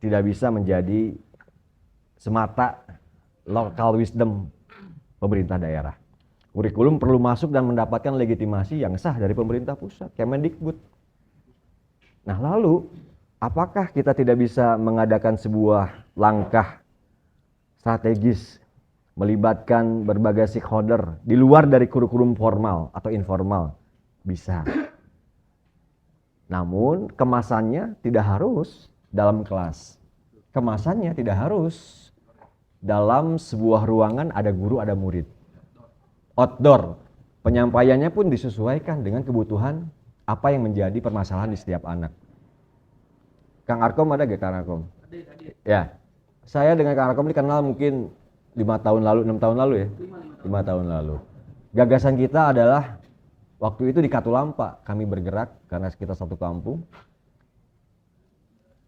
tidak bisa menjadi semata local wisdom pemerintah daerah. Kurikulum perlu masuk dan mendapatkan legitimasi yang sah dari pemerintah pusat, Kemendikbud. Nah lalu, apakah kita tidak bisa mengadakan sebuah langkah strategis melibatkan berbagai stakeholder di luar dari kurikulum formal atau informal? Bisa. Namun kemasannya tidak harus dalam kelas. Kemasannya tidak harus dalam sebuah ruangan ada guru, ada murid. Outdoor, penyampaiannya pun disesuaikan dengan kebutuhan apa yang menjadi permasalahan di setiap anak. Kang Arkom ada gak Kang Arkom? Ya, saya dengan Kang Arkom dikenal mungkin 5 tahun lalu, 6 tahun lalu ya? 5 tahun lalu. Gagasan kita adalah waktu itu di Katulampa kami bergerak karena kita satu kampung.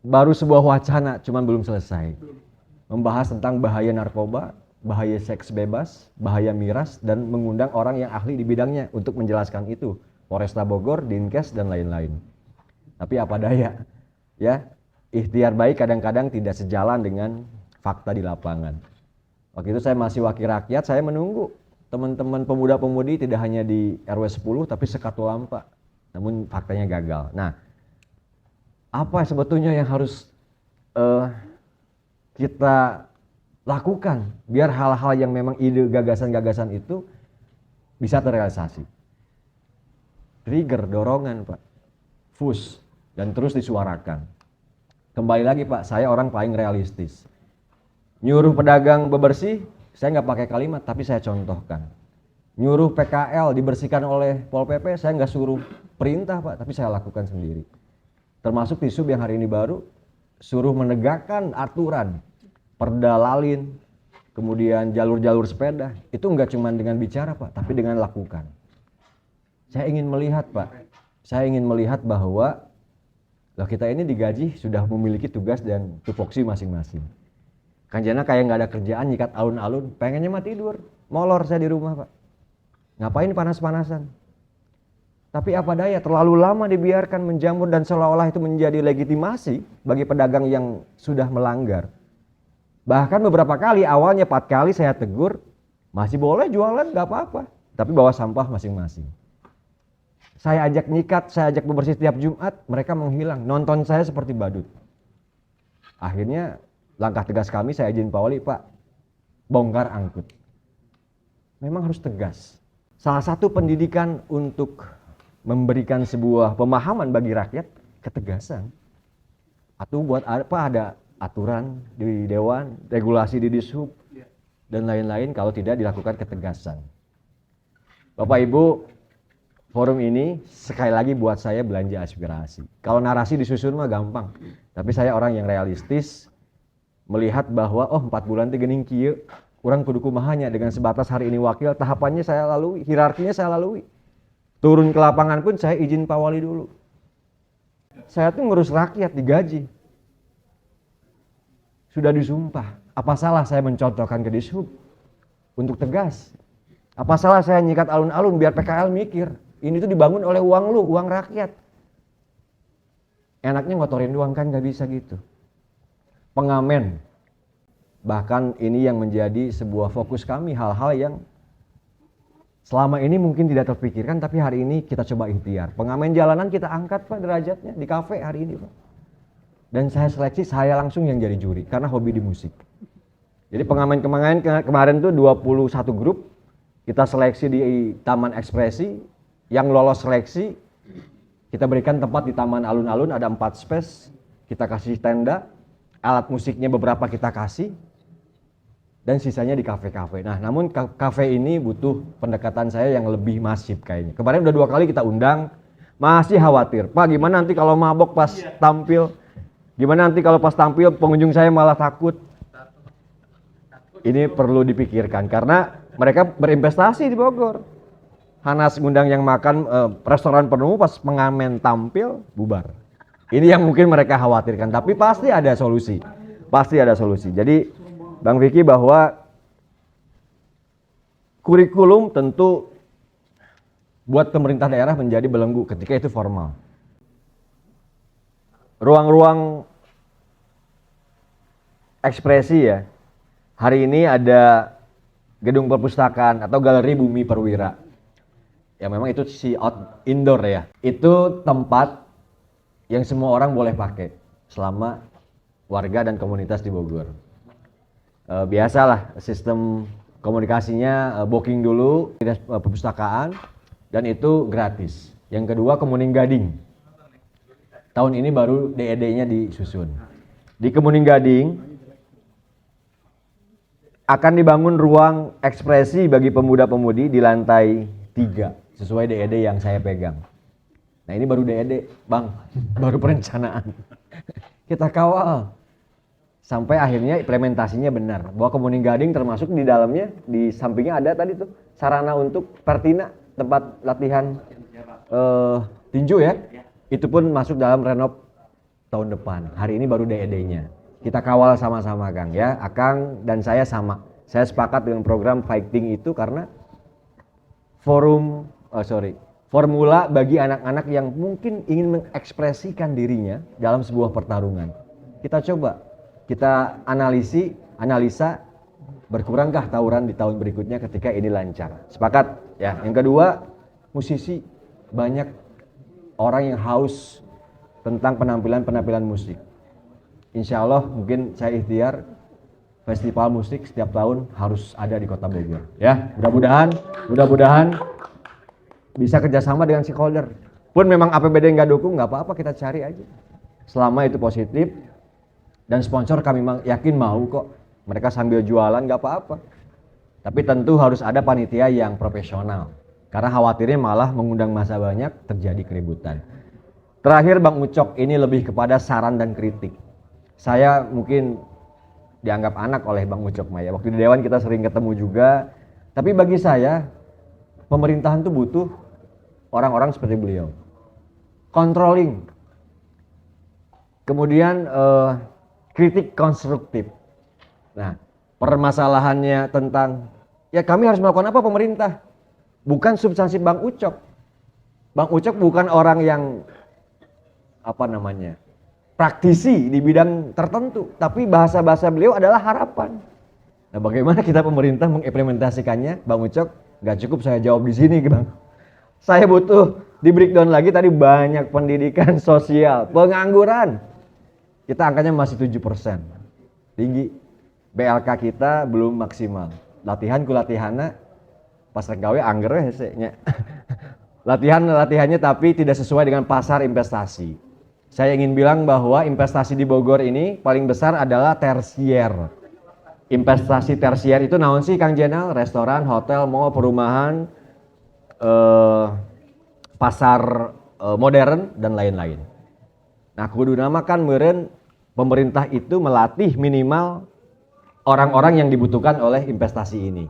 Baru sebuah wacana, cuman belum selesai. Membahas tentang bahaya narkoba, bahaya seks bebas, bahaya miras, dan mengundang orang yang ahli di bidangnya untuk menjelaskan itu. Polresta Bogor, Dinkes, dan lain-lain. Tapi apa daya, ya ikhtiar baik kadang-kadang tidak sejalan dengan fakta di lapangan. Waktu itu saya masih wakil rakyat, saya menunggu teman-teman pemuda-pemudi tidak hanya di RW 10 tapi sekatulampa. Namun faktanya gagal. Nah, apa sebetulnya yang harus kita lakukan biar hal-hal yang memang ide gagasan-gagasan itu bisa terrealisasi? Trigger, dorongan Pak, push, dan terus disuarakan. Kembali lagi Pak, saya orang paling realistis. Nyuruh pedagang bebersih, saya nggak pakai kalimat, tapi saya contohkan. Nyuruh PKL dibersihkan oleh Pol PP, saya nggak suruh perintah Pak, tapi saya lakukan sendiri. Termasuk di SUB yang hari ini baru, suruh menegakkan aturan, perda lalin, kemudian jalur-jalur sepeda. Itu nggak cuma dengan bicara Pak, tapi dengan lakukan. Saya ingin melihat Pak, saya ingin melihat bahwa kita ini digaji sudah memiliki tugas dan tupoksi masing-masing. Kanjana kayak nggak ada kerjaan, nyikat alun-alun, pengennya mah tidur, molor saya di rumah Pak. Ngapain panas-panasan? Tapi apa daya, terlalu lama dibiarkan menjamur dan seolah-olah itu menjadi legitimasi bagi pedagang yang sudah melanggar. Bahkan beberapa kali, awalnya 4 kali saya tegur, masih boleh jualan nggak apa-apa, tapi bawa sampah masing-masing. Saya ajak nyikat, saya ajak bebersih setiap Jumat, mereka menghilang, nonton saya seperti badut. Akhirnya langkah tegas kami, saya izin Pak Wali, Pak, bongkar angkut. Memang harus tegas. Salah satu pendidikan untuk memberikan sebuah pemahaman bagi rakyat, ketegasan. Atau buat apa ada aturan di Dewan, regulasi di Dishub, dan lain-lain kalau tidak dilakukan ketegasan. Bapak Ibu, forum ini sekali lagi buat saya belanja aspirasi. Kalau narasi disusun mah gampang, tapi saya orang yang realistis, melihat bahwa 4 bulan teh geuning kieu, urang kudu kumahanya dengan sebatas hari ini wakil, tahapannya saya lalui, hierarkinya saya lalui. Turun ke lapangan pun saya izin Pak Wali dulu. Saya tuh ngurus rakyat, digaji. Sudah disumpah. Apa salah saya mencontohkan ke Dishub untuk tegas? Apa salah saya nyikat alun-alun biar PKL mikir, ini tuh dibangun oleh uang lu, uang rakyat. Enaknya ngotorin doang kan, gak bisa gitu. Pengamen, bahkan ini yang menjadi sebuah fokus kami, hal-hal yang selama ini mungkin tidak terpikirkan, tapi hari ini kita coba ikhtiar. Pengamen jalanan kita angkat Pak derajatnya di kafe hari ini Pak. Dan saya seleksi, saya langsung yang jadi juri karena hobi di musik. Jadi pengamen kemarin tuh 21 grup, kita seleksi di Taman Ekspresi, yang lolos seleksi kita berikan tempat di Taman Alun-Alun, ada 4 space, kita kasih tenda, alat musiknya beberapa kita kasih, dan sisanya di kafe-kafe. Nah, namun kafe ini butuh pendekatan saya yang lebih masif kayaknya. Kemarin udah 2 kali kita undang, masih khawatir. Pak, gimana nanti kalau mabok pas tampil? Gimana nanti kalau pas tampil pengunjung saya malah takut? Ini perlu dipikirkan karena mereka berinvestasi di Bogor. Hanas ngundang yang makan restoran penuh, pas pengamen tampil bubar. Ini yang mungkin mereka khawatirkan, tapi pasti ada solusi. Pasti ada solusi. Jadi Bang Vicky, bahwa kurikulum tentu buat pemerintah daerah menjadi belenggu ketika itu formal. Ruang-ruang ekspresi ya. Hari ini ada gedung perpustakaan atau galeri Bumi Perwira. Ya memang itu indoor ya. Itu tempat yang semua orang boleh pakai selama warga dan komunitas di Bogor. Biasalah sistem komunikasinya, booking dulu di perpustakaan dan itu gratis. Yang kedua Kemuning Gading. Tahun ini baru DED-nya disusun. Di Kemuning Gading akan dibangun ruang ekspresi bagi pemuda-pemudi di lantai 3 sesuai DED yang saya pegang. Nah ini baru DED, Bang, baru perencanaan. Kita kawal sampai akhirnya implementasinya benar. Bahwa Kemuning Gading termasuk di dalamnya, di sampingnya ada tadi tuh sarana untuk Pertina, tempat latihan tinju ya. Itu pun masuk dalam renov tahun depan. Hari ini baru DED-nya. Kita kawal sama-sama Kang ya. Akang dan saya sama. Saya sepakat dengan program fighting itu karena formula bagi anak-anak yang mungkin ingin mengekspresikan dirinya dalam sebuah pertarungan. Kita coba, kita analisa berkurangkah tawuran di tahun berikutnya ketika ini lancar. Sepakat ya. Yang kedua, musisi, banyak orang yang haus tentang penampilan musik. Insya Allah mungkin saya ikhtiar festival musik setiap tahun harus ada di Kota Bogor. Ya, mudah-mudahan bisa kerjasama dengan stakeholder. Pun memang APBD nggak dukung, nggak apa-apa, kita cari aja. Selama itu positif dan sponsor kami yakin mau kok. Mereka sambil jualan nggak apa-apa. Tapi tentu harus ada panitia yang profesional. Karena khawatirnya malah mengundang massa banyak, terjadi keributan. Terakhir Bang Ucok, ini lebih kepada saran dan kritik. Saya mungkin dianggap anak oleh Bang Ucok Maya. Waktu di Dewan kita sering ketemu juga. Tapi bagi saya, pemerintahan itu butuh orang-orang seperti beliau. Controlling. Kemudian kritik konstruktif. Nah, permasalahannya tentang, ya kami harus melakukan apa pemerintah? Bukan substansi Bang Ucok. Bang Ucok bukan orang yang praktisi di bidang tertentu, tapi bahasa-bahasa beliau adalah harapan. Nah, bagaimana kita pemerintah mengimplementasikannya? Bang Ucok, nggak cukup saya jawab di sini, Bang. Saya butuh di breakdown lagi tadi banyak pendidikan sosial, pengangguran. Kita angkanya masih 7%. Tinggi. BLK kita belum maksimal. Latihannya pas rek gawe angger hese-nya. Latihannya tapi tidak sesuai dengan pasar investasi. Saya ingin bilang bahwa investasi di Bogor ini paling besar adalah tersier. Investasi tersier itu naon sih Kang Jenal? Restoran, hotel, mall, perumahan, pasar modern dan lain-lain. Nah, kudu nama kan meureun pemerintah itu melatih minimal orang-orang yang dibutuhkan oleh investasi ini.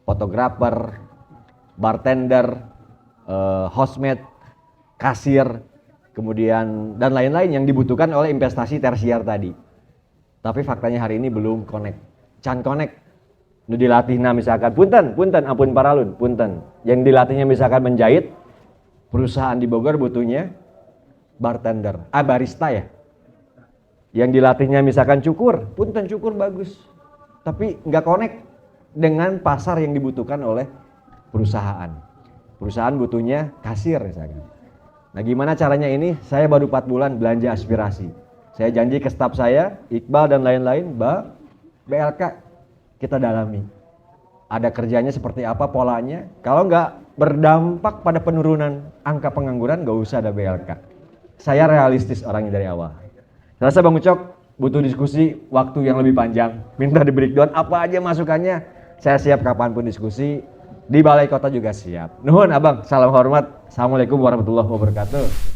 Fotografer, bartender, hostmate, kasir, kemudian dan lain-lain yang dibutuhkan oleh investasi tersier tadi. Tapi faktanya hari ini belum connect. Can connect. Nu dilatihna misalkan punten ampun paralun, punten. Yang dilatihnya misalkan menjahit, perusahaan di Bogor butuhnya bartender, barista ya. Yang dilatihnya misalkan cukur, punten cukur bagus. Tapi nggak connect dengan pasar yang dibutuhkan oleh perusahaan. Perusahaan butuhnya kasir misalkan. Nah, gimana caranya ini? Saya baru 4 bulan belanja aspirasi. Saya janji ke staf saya, Iqbal dan lain-lain, BLK kita dalami. ada kerjanya seperti apa polanya. Kalau nggak berdampak pada penurunan angka pengangguran, nggak usah ada BLK. Saya realistis orangnya dari awal. Saya rasa Bang Ucok butuh diskusi waktu yang lebih panjang. Minta di breakdown apa aja masukannya. Saya siap kapanpun diskusi. Di Balai Kota juga siap. Nuhun Abang, salam hormat. Assalamualaikum warahmatullahi wabarakatuh.